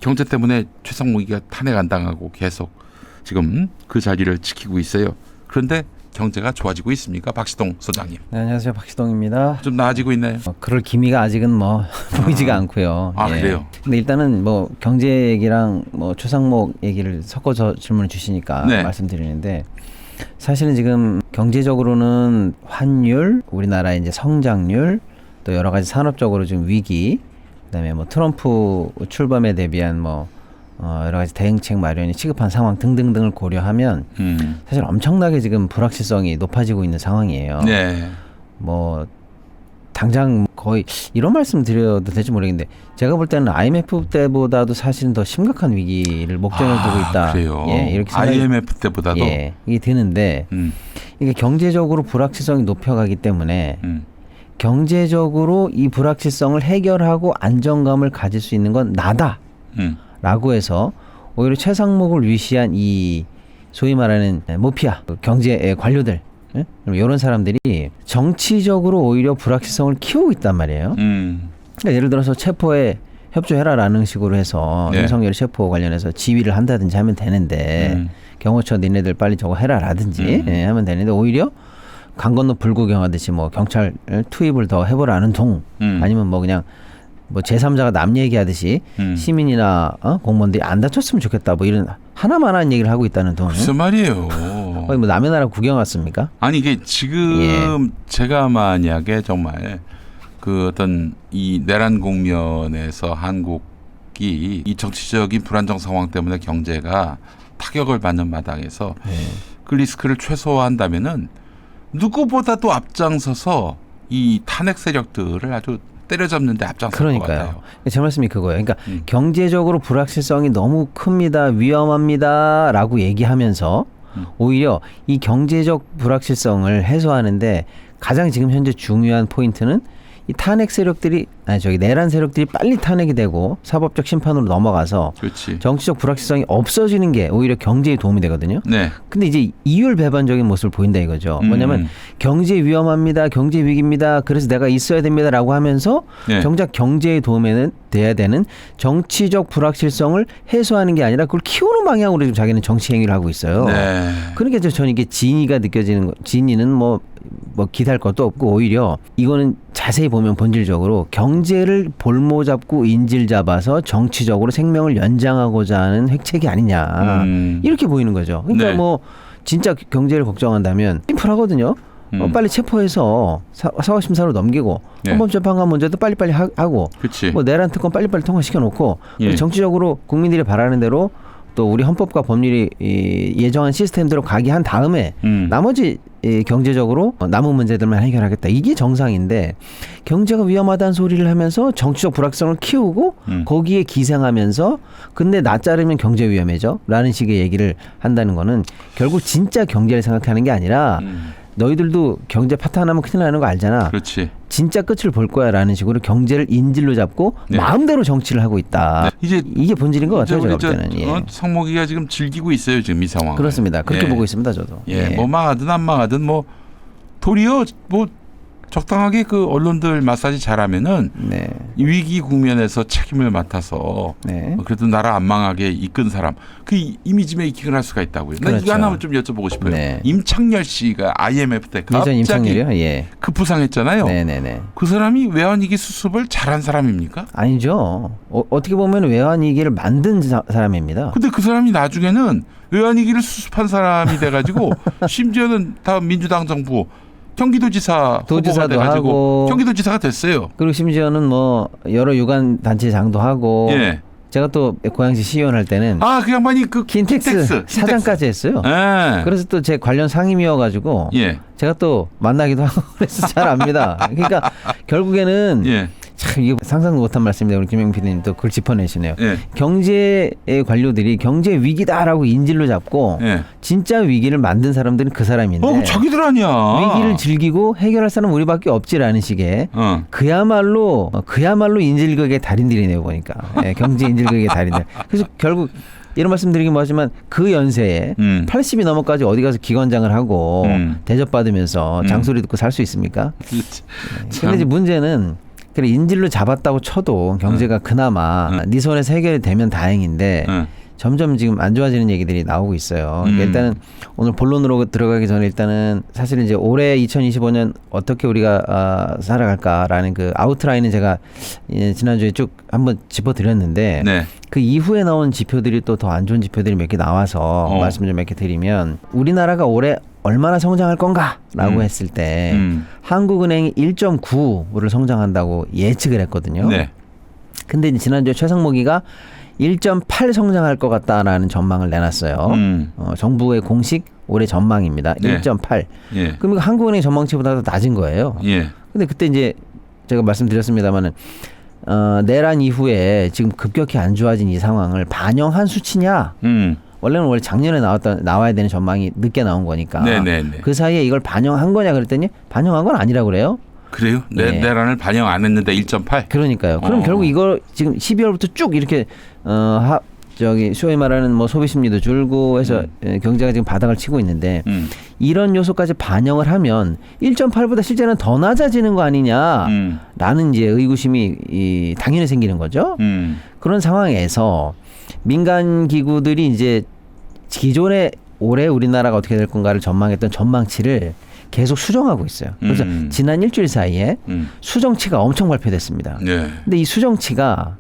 경제 때문에 최상목이가 탄핵 안 당하고 계속 지금 그 자리를 지키고 있어요. 그런데 경제가 좋아지고 있습니까? 박시동 소장님. 네, 안녕하세요. 박시동입니다. 좀 나아지고 있나요? 그럴 기미가 아직은 뭐 보이지가 않고요. 아, 예. 그래요? 근데 일단은 뭐 경제 얘기랑 뭐 최상목 얘기를 섞어서 질문을 주시니까 네. 말씀드리는데 사실은 지금 경제적으로는 환율, 우리나라의 이제 성장률, 또 여러 가지 산업적으로 좀 위기, 그다음에 뭐 트럼프 출범에 대비한 뭐 여러 가지 대응책 마련이 시급한 상황 등등등을 고려하면 사실 엄청나게 지금 불확실성이 높아지고 있는 상황이에요. 네. 뭐 당장 거의 이런 말씀 드려도 될지 모르겠는데 제가 볼 때는 IMF 때보다도 사실은 더 심각한 위기를 목전에 두고 있다. 그래요. 예, 이렇게 생각이, IMF 때보다도. 예, 이게 드는데 이게 경제적으로 불확실성이 높여가기 때문에 경제적으로 이 불확실성을 해결하고 안정감을 가질 수 있는 건 나다라고 해서 오히려 최상목을 위시한 이 소위 말하는 모피아 경제 관료들 이런 사람들이 정치적으로 오히려 불확실성을 키우고 있단 말이에요. 그러니까 예를 들어서 체포에 협조해라라는 식으로 해서 네. 윤석열 체포 관련해서 지휘를 한다든지 하면 되는데 경호처 니네들 빨리 저거 해라라든지 하면 되는데 오히려 강 건너 불구경하듯이 뭐 경찰 투입을 더 해보라는 동 아니면 뭐 그냥 뭐 제3자가 남 얘기하듯이 시민이나 공무원들이 안 다쳤으면 좋겠다 뭐 이런 하나만한 얘기를 하고 있다는 동. 글쎄 말이에요. 거의 뭐 남의 나라 구경 왔습니까? 아니 이게 지금 제가 만약에 정말 그 어떤 이 내란 국면에서 한국이 이 정치적인 불안정 상황 때문에 경제가 타격을 받는 마당에서 그 리스크를 최소화한다면은 누구보다도 앞장서서 이 탄핵 세력들을 아주 때려잡는 데 앞장설 것 같아요. 그러니까요. 제 말씀이 그거예요. 그러니까 경제적으로 불확실성이 너무 큽니다. 위험합니다라고 얘기하면서 오히려 이 경제적 불확실성을 해소하는데 가장 지금 현재 중요한 포인트는 이 탄핵 세력들이 내란 세력들이 빨리 탄핵이 되고 사법적 심판으로 넘어가서 그렇지. 정치적 불확실성이 없어지는 게 오히려 경제에 도움이 되거든요. 네. 근데 이제 이율배반적인 모습을 보인다 이거죠. 뭐냐면 경제 위험합니다. 경제 위기입니다. 그래서 내가 있어야 됩니다라고 하면서 네. 정작 경제에 도움에는 돼야 되는 정치적 불확실성을 해소하는 게 아니라 그걸 키우는 방향으로 지금 자기는 정치 행위를 하고 있어요. 네. 그러니까 저는 이게 진위가 느껴지는 거. 진위는 뭐 기대할 것도 없고 오히려 이거는 자세히 보면 본질적으로 경제를 볼모 잡고 인질 잡아서 정치적으로 생명을 연장하고자 하는 획책이 아니냐 이렇게 보이는 거죠. 그러니까 네. 뭐 진짜 경제를 걱정한다면 심플하거든요. 빨리 체포해서 사과심사로 넘기고 네. 헌법재판관 문제도 빨리빨리 하고 그렇지. 뭐 내란 특권 빨리빨리 통과시켜놓고 예. 정치적으로 국민들이 바라는 대로 또 우리 헌법과 법률이 예정한 시스템대로 가게 한 다음에 나머지 경제적으로 남은 문제들만 해결하겠다. 이게 정상인데 경제가 위험하다는 소리를 하면서 정치적 불확실성을 키우고 거기에 기생하면서 근데 나 자르면 경제 위험해져 라는 식의 얘기를 한다는 거는 결국 진짜 경제를 생각하는 게 아니라 너희들도 경제 파탄하면 큰일 나는 거 알잖아. 그렇지. 진짜 끝을 볼 거야라는 식으로 경제를 인질로 잡고 네. 마음대로 정치를 하고 있다. 네. 이게 본질인 것 같아요. 제가 볼 때는. 예. 성목이가 지금 즐기고 있어요. 지금 이 상황. 그렇습니다. 그렇게 예. 보고 있습니다. 저도. 예. 뭐 망하든 안 망하든 뭐 도리어 뭐 적당하게 그 언론들 마사지 잘하면은 네. 이 위기 국면에서 책임을 맡아서 네. 그래도 나라 안 망하게 이끈 사람 그 이미지 메이킹을 할 수가 있다고요. 나 그렇죠. 이거 하나만 좀 여쭤보고 싶어요. 네. 임창열 씨가 IMF 때 예전 갑자기 임창렬이요? 예. 급부상했잖아요. 네네네. 그 사람이 외환위기 수습을 잘한 사람입니까? 아니죠. 어떻게 보면 외환위기를 만든 사람입니다. 근데 그 사람이 나중에는 외환위기를 수습한 사람이 돼가지고 심지어는 다 민주당 정부 경기도지사 후보가 도지사도 돼가지고 하고 경기도지사가 됐어요. 그리고 심지어는 뭐 여러 유관 단체장도 하고 예. 제가 또 고양시 시의원 할 때는 아, 그 양반이 그 킨텍스 사장까지 했어요. 예. 그래서 또 제 관련 상임이어가지고 예. 제가 또 만나기도 하고 그래서 잘 압니다. 그러니까 결국에는 예. 참 이거 상상도 못한 말씀인데 우리 김영 PD님 또 그걸 짚어내시네요. 예. 경제의 관료들이 경제 위기다라고 인질로 잡고 예. 진짜 위기를 만든 사람들은 그 사람인데 자기들 아니야. 위기를 즐기고 해결할 사람은 우리밖에 없지라는 식의 어. 그야말로 인질극의 달인들이네요 보니까. 예, 경제 인질극의 달인들. 그래서 결국 이런 말씀드리긴 뭐하지만 그 연세에 80이 넘어까지 어디 가서 기관장을 하고 대접받으면서 장소리 듣고 살 수 있습니까? 그렇지. 근데 이제 문제는 그래 인질로 잡았다고 쳐도 경제가 그나마 네 손에서 해결이 되면 다행인데 점점 지금 안 좋아지는 얘기들이 나오고 있어요. 그러니까 일단은 오늘 본론으로 들어가기 전에 일단은 사실은 이제 올해 2025년 어떻게 우리가 살아갈까라는 그 아웃라인은 제가 지난주에 쭉 한번 짚어드렸는데 네. 그 이후에 나온 지표들이 또 더 안 좋은 지표들이 몇 개 나와서 말씀 좀 몇 개 드리면 우리나라가 올해 얼마나 성장할 건가라고 했을 때 한국은행이 1.9를 성장한다고 예측을 했거든요. 네. 근데 이제 지난주에 최상목이가 1.8 성장할 것 같다라는 전망을 내놨어요. 정부의 공식 올해 전망입니다. 네. 1.8. 예. 그럼 이거 한국은행 전망치보다 더 낮은 거예요. 예. 근데 그때 이제 제가 말씀드렸습니다마는 내란 이후에 지금 급격히 안 좋아진 이 상황을 반영한 수치냐? 원래는 원래 작년에 나와야 되는 전망이 늦게 나온 거니까. 네네네. 그 사이에 이걸 반영한 거냐 그랬더니 반영한 건 아니라고 그래요. 그래요? 예. 내란을 반영 안 했는데 1.8? 그러니까요. 그럼 결국 이거 지금 12월부터 쭉 이렇게 소위 말하는 뭐 소비 심리도 줄고 해서 경제가 지금 바닥을 치고 있는데 이런 요소까지 반영을 하면 1.8보다 실제는 더 낮아지는 거 아니냐라는 이제 의구심이 당연히 생기는 거죠. 그런 상황에서 민간 기구들이 이제 기존에 올해 우리나라가 어떻게 될 건가를 전망했던 전망치를 계속 수정하고 있어요. 그래서 지난 일주일 사이에 수정치가 엄청 발표됐습니다. 네. 근데 이 수정치가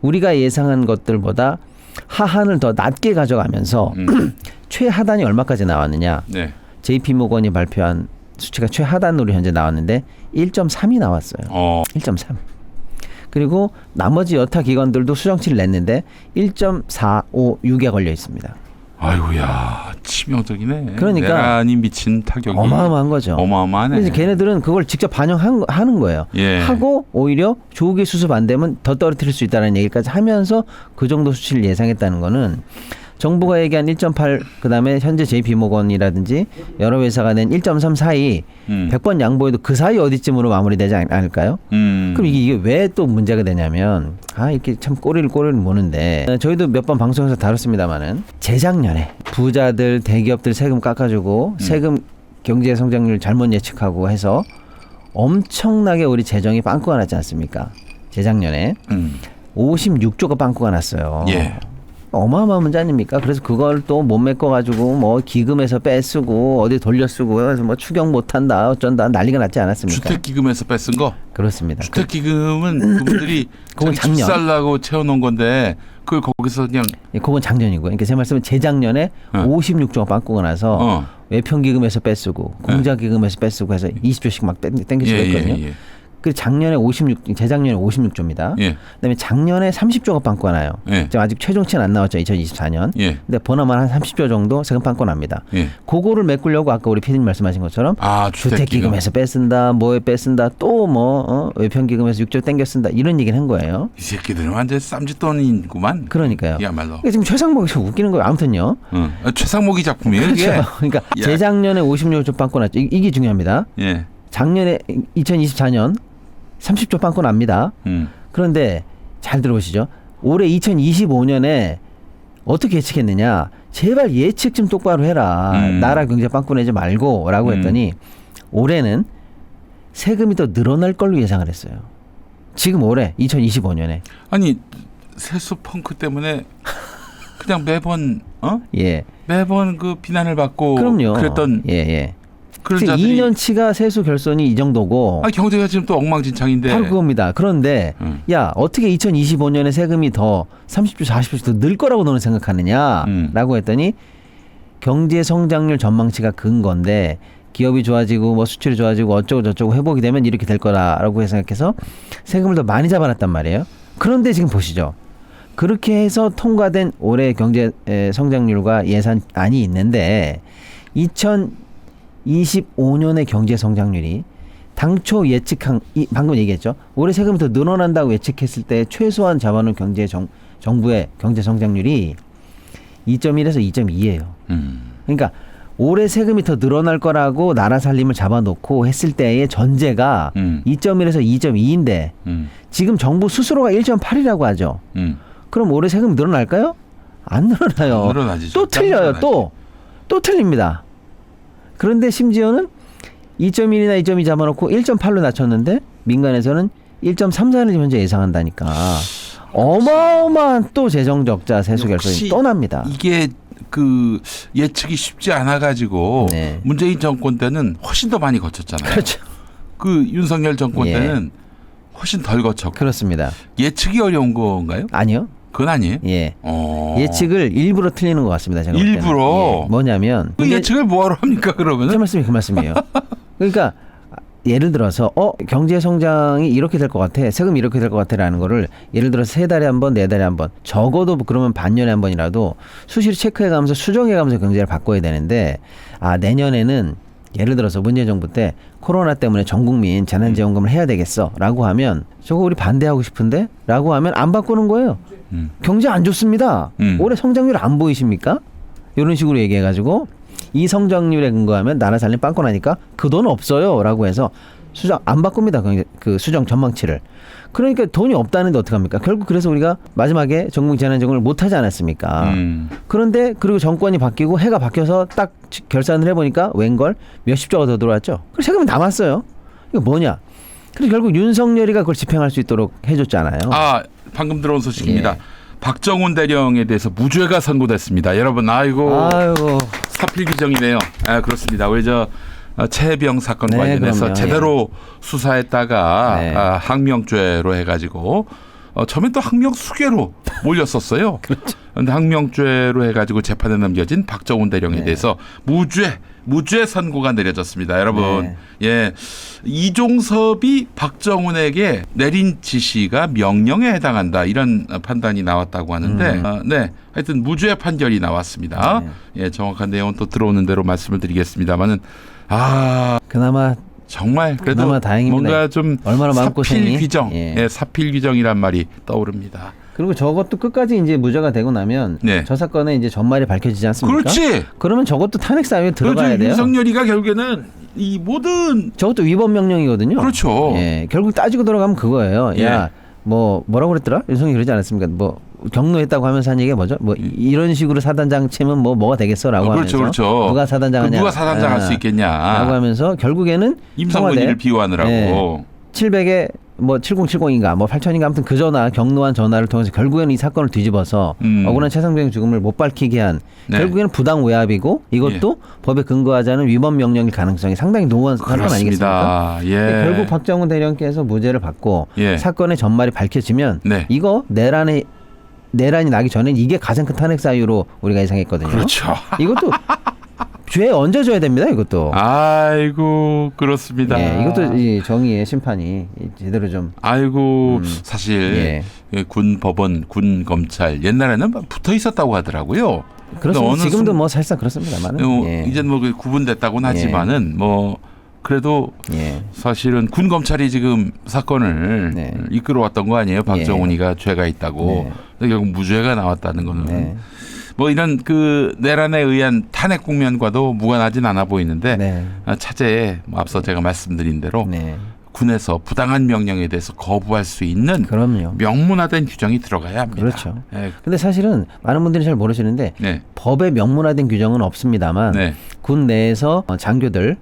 우리가 예상한 것들보다 하한을 더 낮게 가져가면서 최하단이 얼마까지 나왔느냐. 네. JP모건이 발표한 수치가 최하단으로 현재 나왔는데 1.3이 나왔어요. 1.3. 그리고 나머지 여타 기관들도 수정치를 냈는데 1.456에 걸려 있습니다. 아이고야 치명적이네. 그러니까 내란이 미친 타격이 어마어마한 거죠. 어마어마하네. 그래서 걔네들은 그걸 직접 반영하는 거예요. 예. 하고 오히려 조기 수습 안 되면 더 떨어뜨릴 수 있다는 얘기까지 하면서 그 정도 수치를 예상했다는 거는 정부가 얘기한 1.8 그다음에 현재 JP모건이라든지 여러 회사가 낸 1.3 사이 100번 양보해도 그 사이 어디쯤으로 마무리되지 않을까요? 그럼 이게 왜 또 문제가 되냐면 이렇게 참 꼬리를 모는데 저희도 몇 번 방송에서 다뤘습니다마는 재작년에 부자들 대기업들 세금 깎아주고 세금 경제 성장률 잘못 예측하고 해서 엄청나게 우리 재정이 빵꾸가 났지 않습니까? 재작년에 56조가 빵꾸가 났어요. 예. 어마어마한 문제 아닙니까? 그래서 그걸 또 못 메꿔가지고 뭐 기금에서 빼쓰고 어디 돌려쓰고 해서 뭐 추경 못한다 어쩐다 난리가 났지 않았습니까? 주택기금에서 뺏은 거? 그렇습니다. 주택기금은 그분들이 그건 집 살라고 채워놓은 건데 그걸 거기서 그냥 그건 작년이고요. 그러니까 제 말씀은 재작년에 56조가 빵꾸가 나서 외평기금에서 빼쓰고 공자기금에서 빼쓰고 해서 20조씩 막 땡길 수가 있거든요. 그 작년에 재작년에 56조입니다. 예. 그다음에 작년에 30조가 빵꾸가 나요. 예. 지금 아직 최종치는 안 나왔죠. 2024년. 예. 근데 보나마나 한 30조 정도 세금 빵꾸 납니다. 예. 그거를 메꾸려고 아까 우리 PD님 말씀하신 것처럼 주택기금. 주택기금에서 뺏쓴다, 뭐에 뺏쓴다, 또 뭐 외평기금에서 6조 땡겨 쓴다 이런 얘기를 한 거예요. 이 새끼들은 완전 쌈짓돈이구만. 그러니까요. 이야말로. 그러니까 지금 최상목이 웃기는 거예요. 아무튼요. 최상목이 작품이에요. 그렇죠. 이게. 그러니까 재작년에 56조 빵꾸 났죠. 이게 중요합니다. 예. 작년에 2024년 30조 빵꾸 납니다. 그런데 잘 들어보시죠. 올해 2025년에 어떻게 예측했느냐. 제발 예측 좀 똑바로 해라. 나라 경제 빵꾸 내지 말고 라고 했더니 올해는 세금이 더 늘어날 걸로 예상을 했어요. 지금 올해 2025년에. 아니 세수 펑크 때문에 그냥 매번 예. 매번 그 비난을 받고 그럼요. 그랬던 예. 그런 자들이 2년치가 세수 결손이 이 정도고 경제가 지금 또 엉망진창인데 바로 그겁니다. 그런데 야 어떻게 2025년에 세금이 더 30조 40조씩 더 늘 거라고 너는 생각하느냐라고 했더니 경제 성장률 전망치가 근거인데 기업이 좋아지고 뭐 수출이 좋아지고 어쩌고 저쩌고 회복이 되면 이렇게 될 거라고 생각해서 세금을 더 많이 잡아놨단 말이에요. 그런데 지금 보시죠. 그렇게 해서 통과된 올해 경제 성장률과 예산안이 있는데 2025년의 경제 성장률이 당초 예측한 방금 얘기했죠. 올해 세금이 더 늘어난다고 예측했을 때 최소한 잡아놓은 정부의 경제 성장률이 2.1에서 2.2예요. 그러니까 올해 세금이 더 늘어날 거라고 나라 살림을 잡아놓고 했을 때의 전제가 2.1에서 2.2인데 지금 정부 스스로가 1.8이라고 하죠. 그럼 올해 세금이 늘어날까요? 안 늘어나요. 안 늘어나지. 또 틀려요. 또 틀립니다. 그런데 심지어는 2.1이나 2.2 잡아놓고 1.8로 낮췄는데 민간에서는 1.34를 현재 예상한다니까 어마어마한 또 재정 적자 세수 결손이 또 납니다. 이게 그 예측이 쉽지 않아 가지고 네. 문재인 정권 때는 훨씬 더 많이 거쳤잖아요. 그렇죠. 그 윤석열 정권 예. 때는 훨씬 덜 거쳤고. 그렇습니다. 예측이 어려운 건가요? 아니요. 그건 아니에요. 예. 어. 예측을 일부러 틀리는 것 같습니다. 제가 볼 때는. 일부러? 예. 뭐냐면 그 예측을 뭐하러 합니까 그러면은? 제 말씀이 그 말씀이에요. 그러니까 예를 들어서 경제 성장이 이렇게 될 것 같아, 세금이 이렇게 될 것 같아라는 거를 예를 들어서 3달에 한 번, 4달에 한 번, 적어도 그러면 반년에 한 번이라도 수시로 체크해가면서 수정해가면서 경제를 바꿔야 되는데 내년에는 예를 들어서 문재인 정부 때 코로나 때문에 전 국민 재난지원금을 해야 되겠어라고 하면 저거 우리 반대하고 싶은데라고 하면 안 바꾸는 거예요. 경제 안 좋습니다. 올해 성장률 안 보이십니까? 이런 식으로 얘기해가지고. 이 성장률에 근거하면 나라 살림 빵꾸 나니까 그 돈 없어요라고 해서 수정 안 바꿉니다. 그 수정 전망치를. 그러니까 돈이 없다는데 어떡합니까? 결국 그래서 우리가 마지막에 전국 재난지원금을 못하지 않았습니까? 그런데 그리고 정권이 바뀌고 해가 바뀌어서 딱 결산을 해보니까 웬걸 몇십조가 더 들어왔죠. 그래서 세금이 남았어요. 이거 뭐냐? 그래서 결국 윤석열이가 그걸 집행할 수 있도록 해줬잖아요. 방금 들어온 소식입니다. 예. 박정훈 대령에 대해서 무죄가 선고됐습니다. 여러분 아이고. 사필 규정이네요. 그렇습니다. 우리 최혜병 사건 관련해서 그럼요. 제대로 수사했다가 네. 항명죄로 해가지고 처음엔 또 항명수괴로 몰렸었어요. 그렇죠. 그런데 항명죄로 해가지고 재판에 넘겨진 박정훈 대령에 대해서 무죄 선고가 내려졌습니다. 여러분, 예, 이종섭이 박정훈에게 내린 지시가 명령에 해당한다 이런 판단이 나왔다고 하는데, 하여튼 무죄 판결이 나왔습니다. 예, 정확한 내용은 또 들어오는 대로 말씀을 드리겠습니다만은 그나마 정말 그래도 그나마 다행입니다. 뭔가 좀 얼마나 마음고생이. 사필 규정, 예. 사필 규정이란 말이 떠오릅니다. 그리고 저것도 끝까지 이제 무죄가 되고 나면 저 사건의 이제 전말이 밝혀지지 않습니까? 그렇지. 그러면 저것도 탄핵 사유에 들어가야 돼요. 윤석열이가 결국에는 이 모든 저것도 위법 명령이거든요. 그렇죠. 예, 결국 따지고 들어가면 그거예요. 야, 뭐라고 그랬더라? 윤석열이 그러지 않았습니까? 뭐 경로했다고 하면서 한 얘기가 뭐죠? 뭐 이런 식으로 사단장 치면 뭐가 되겠어라고 하면서 그렇죠. 누가 사단장하냐? 누가 사단장 할 수 있겠냐라고 하면서 결국에는 임성근이를 비호하느라고 700에 뭐 7070인가 뭐 8000인가 아무튼 그 전화 경로한 전화를 통해서 결국에는 이 사건을 뒤집어서 억울한 최상병 죽음을 못 밝히게 한 결국에는 부당 외압이고 이것도 법에 근거하지 않은 위법 명령일 가능성이 상당히 높은 사건 아니겠습니까? 결국 박정훈 대령께서 무죄를 받고 사건의 전말이 밝혀지면 이거 내란이 나기 전에 이게 가장 큰 탄핵 사유로 우리가 예상했거든요. 그렇죠. 이것도 죄 얹어줘야 됩니다. 이것도. 아이고 그렇습니다. 이것도 이 정의의 심판이 제대로 좀. 사실 군 법원, 군 검찰 옛날에는 붙어 있었다고 하더라고요. 그렇습니다. 지금도 뭐 사실상 그렇습니다만은. 이제 뭐 구분됐다고는 하지만은 뭐 그래도 사실은 군 검찰이 지금 사건을 이끌어왔던 거 아니에요? 박정훈이가 죄가 있다고. 근데 결국 무죄가 나왔다는 거는. 뭐 이런 그 내란에 의한 탄핵 국면과도 무관하진 않아 보이는데 차제에 앞서 제가 말씀드린 대로 군에서 부당한 명령에 대해서 거부할 수 있는 명문화된 규정이 들어가야 합니다. 그렇죠. 근데 사실은 많은 분들이 잘 모르시는데 법에 명문화된 규정은 없습니다만 군 내에서 장교들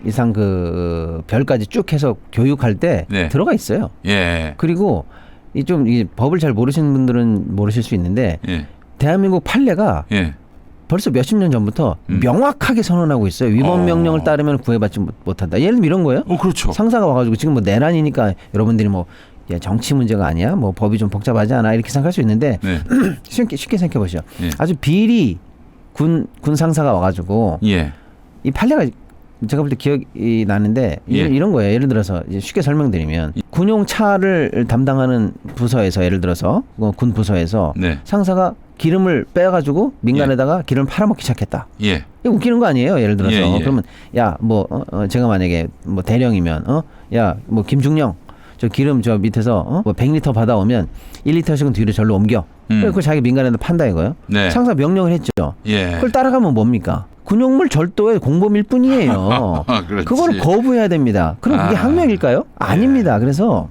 이상 그 별까지 쭉 해서 교육할 때 들어가 있어요. 그리고 이 법을 잘 모르시는 분들은 모르실 수 있는데 대한민국 판례가 벌써 몇십 년 전부터 명확하게 선언하고 있어요. 위법 명령을 따르면 구해받지 못한다. 예를 들면 이런 거예요. 그렇죠. 상사가 와가지고 지금 뭐 내란이니까 여러분들이 뭐 정치 문제가 아니야. 뭐 법이 좀 복잡하지 않아. 이렇게 생각할 수 있는데 쉽게 생각해 보시죠. 아주 비리 군 상사가 와가지고 이 판례가 제가 볼 때 기억이 나는데 이런 거예요. 예를 들어서 쉽게 설명드리면 군용차를 담당하는 부서에서 예를 들어서 군 부서에서 상사가 기름을 빼가지고 민간에다가 기름을 팔아먹기 시작했다. 이거 웃기는 거 아니에요? 예를 들어서 그러면 야 뭐 제가 만약에 뭐 대령이면 야 뭐 김중령 저 기름 저 밑에서 뭐 100리터 받아오면 1리터씩은 뒤로 절로 옮겨. 그걸 자기 민간에다 판다 이거예요. 상사 명령을 했죠. 그걸 따라가면 뭡니까? 군용물 절도의 공범일 뿐이에요. 그걸 거부해야 됩니다. 그럼 그게 항명일까요? 아닙니다. 그래서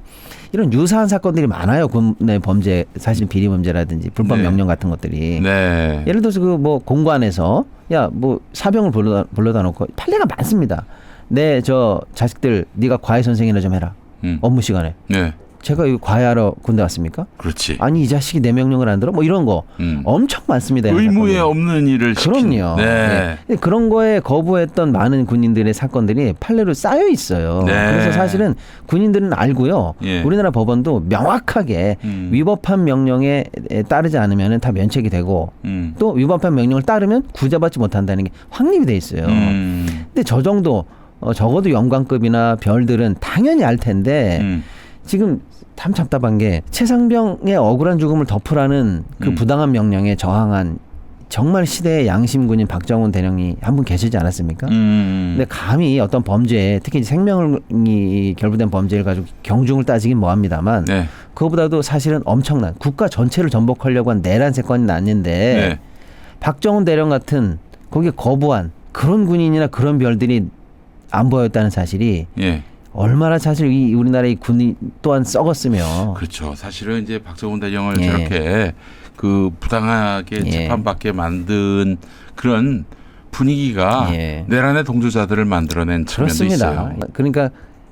이런 유사한 사건들이 많아요. 군내 범죄, 사실 비리 범죄라든지 불법 명령 같은 것들이. 예를 들어서 그 뭐 공관에서 야 뭐 사병을 불러다 놓고 판례가 많습니다. 내 저 자식들 네가 과외 선생이나 좀 해라. 업무 시간에. 네. 제가 이거 과외하러 군대 왔습니까? 그렇지. 아니 이 자식이 내 명령을 안 들어? 뭐 이런 거 엄청 많습니다. 의무에 없는 일을 시키는. 그럼요. 네. 네. 그런 거에 거부했던 많은 군인들의 사건들이 판례로 쌓여 있어요. 네. 그래서 사실은 군인들은 알고요. 예. 우리나라 법원도 명확하게 위법한 명령에 따르지 않으면 다 면책이 되고 또 위법한 명령을 따르면 구제받지 못한다는 게 확립이 돼 있어요. 근데 저 정도 적어도 영관급이나 별들은 당연히 알 텐데 지금 참 답답한 게 최상병의 억울한 죽음을 덮으라는 그 부당한 명령에 저항한 정말 시대의 양심군인 박정훈 대령이 한 분 계시지 않았습니까? 근데 감히 어떤 범죄에 특히 생명이 결부된 범죄를 가지고 경중을 따지긴 뭐합니다만 네. 그거보다도 사실은 엄청난 국가 전체를 전복하려고 한 내란 사건이 났는데 네. 박정훈 대령 같은 거기에 거부한 그런 군인이나 그런 별들이 안 보였다는 사실이 예. 얼마나 사실 이 우리나라의 군이 또한 썩었으며. 그렇죠. 사실은 이제 박정훈 대령을 예. 저렇게 그 부당하게 예. 재판받게 만든 그런 분위기가 예. 내란의 동조자들을 만들어낸 측면도 그렇습니다. 있어요. 그러니까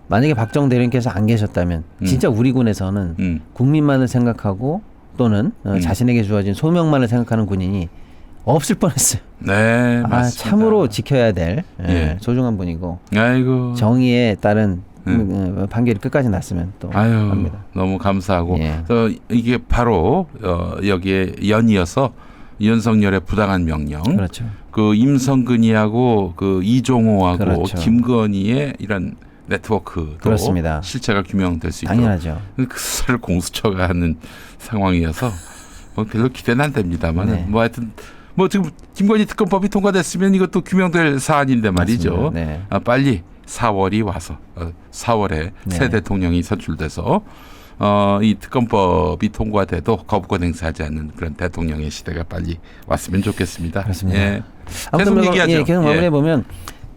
만약에 박정훈 대령께서 안 계셨다면 진짜 우리 군에서는 국민만을 생각하고 또는 자신에게 주어진 소명만을 생각하는 군인이 없을 뻔했어요. 네, 맞습니다. 참으로 지켜야 될 예. 소중한 분이고 아이고. 정의에 따른 판결이 끝까지 났으면 또 아유, 합니다. 너무 감사하고 예. 이게 바로 여기에 연이어서 윤석열의 부당한 명령, 그렇죠. 그 임성근이하고 그 이종호하고 그렇죠. 김건희의 이런 네트워크도 그렇습니다. 실체가 규명될 수 있도록 당연하죠. 그 수사를 공수처가 하는 상황이어서 뭐 별로 기대는 안 됩니다만 네. 뭐 하여튼 뭐 지금 김건희 특검법이 통과됐으면 이것도 규명될 사안인데 말이죠. 맞습니다. 네. 빨리 4월이 와서 4월에 새 네. 대통령이 선출돼서 이 특검법이 통과돼도 거부권 행사하지 않는 그런 대통령의 시대가 빨리 왔으면 좋겠습니다. 그렇습니다. 예. 아무튼 계속 얘기하죠. 예, 계속 마무리해 보면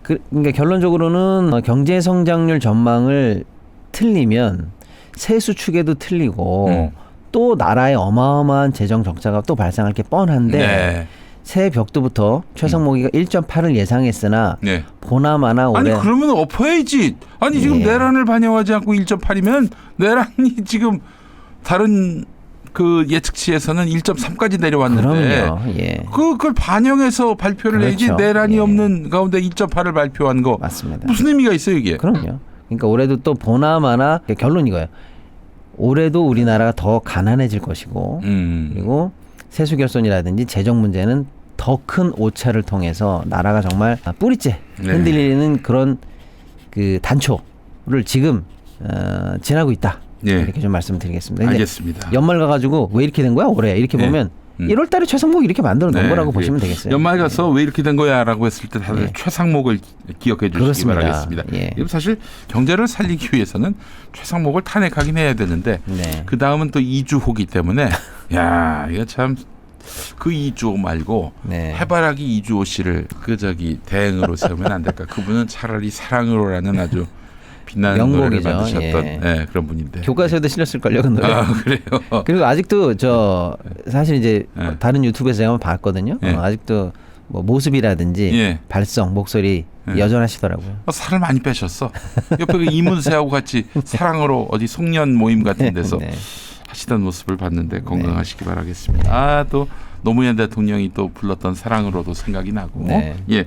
그러니까 결론적으로는 경제 성장률 전망을 틀리면 세수 추계도 틀리고 또 나라의 어마어마한 재정 적자가 또 발생할 게 뻔한데 네. 새해 벽두부터 최상목이가 1.8을 예상했으나 네. 보나마나 올해 아니 그러면 엎어야지. 아니 지금 예. 내란을 반영하지 않고 1.8이면 내란이 지금 다른 그 예측치에서는 1.3까지 내려왔는데 그럼요. 예. 그걸 반영해서 발표를 그렇죠. 해야지 내란이 예. 없는 가운데 1.8을 발표한 거 맞습니다. 무슨 의미가 있어요 이게? 그럼요. 그러니까 올해도 또 보나마나 결론이 이거예요. 올해도 우리나라가 더 가난해질 것이고 그리고 세수 결손이라든지 재정 문제는 더 큰 오차를 통해서 나라가 정말 뿌리째 흔들리는 그런 그 단초를 지금 지나고 있다. 네. 이렇게 좀 말씀드리겠습니다. 근데 알겠습니다. 연말 가가지고 왜 이렇게 된 거야 올해 이렇게 네. 보면 1월달에 최상목 이렇게 만들어 놓은 거라고 보시면 되겠어요. 연말 가서 왜 이렇게 된 거야라고 했을 때 다들 예. 최상목을 기억해 주시기 그렇습니다. 바라겠습니다. 예. 이건 사실 경제를 살리기 위해서는 최상목을 탄핵하긴 해야 되는데 네. 그 다음은 또 이주호기 때문에 야 이거 참 그 이주호 말고 네. 해바라기 이주호 씨를 그 저기 대행으로 세우면 안 될까? 그분은 차라리 사랑으로라는 아주 빛나는 노래를 명곡이죠. 만드셨던 예. 네, 그런 분인데. 교과서에도 실렸을걸요, 그 노래. 아 그래요. 그리고 아직도 저 사실 이제 네. 다른 유튜브에서 제가 한번 봤거든요. 네. 아직도 뭐 모습이라든지 예. 발성, 목소리 네. 여전하시더라고요. 살을 많이 빼셨어. 옆에 그 이문세하고 같이 사랑으로 어디 송년 모임 같은 데서 네. 하시던 모습을 봤는데 건강하시기 바라겠습니다. 아 또 노무현 대통령이 또 불렀던 사랑으로도 생각이 나고. 네. 예.